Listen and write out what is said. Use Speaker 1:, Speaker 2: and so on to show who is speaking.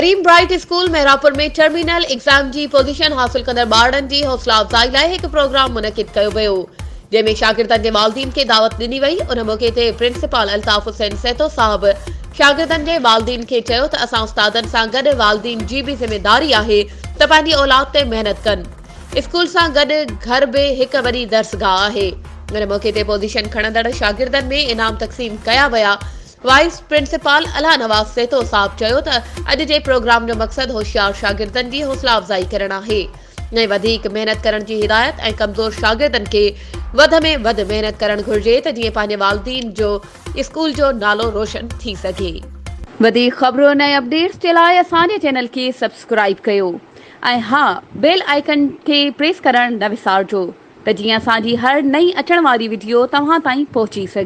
Speaker 1: करीम bright school Mehrabpur में terminal exam की position हासिल कंदड़ ॿारनि जी हौसला अफ़ज़ाई लाइ हिकु प्रोग्राम मुनक़िद कयो वियो, जंहिंमें शागिर्दनि जे वालिदीन खे दावत ॾिनी वई। उन मौक़े ते प्रिंसिपल अल्ताफ हुसैन सेतो साहब शागिर्दनि जे वालिदीन खे चयो त असां उस्तादनि सां गॾु वालिदीन जी बि ज़िमेदारी आहे त पंहिंजी औलाद ते महिनत कनि। स्कूल सां गॾु घर बि हिकु वॾी दर्सगाह आहे। उन मौक़े ते पोजीशन खणंदड़ शागिर्दनि में इनाम तक़सीम कया विया। वाइस प्रिंसिपल अला नवाज़ सेतो साहब चयो त अॼु जे प्रोग्राम जो मक़सदु होशियार शागिर्दनि जी हौसला अफ़ज़ाई करणु आहे ऐं वधीक महिनत करण जी हिदायत ऐं कमज़ोर शागिर्दनि खे वध में वधि महिनत करणु घुर्जे त जीअं पंहिंजे वालिदीन जो स्कूल जो नालो रोशन थी सघे। वधीक ख़बरूं ऐं अपडेट्स जे लाइ असांजे चैनल खे सब्सक्राइब कयो ऐं हा, बेल आइकन खे प्रेस करणु न विसारिजो त जीअं असांजी हर नई अचण वारी वीडियो तव्हां ताईं पहुची सघे।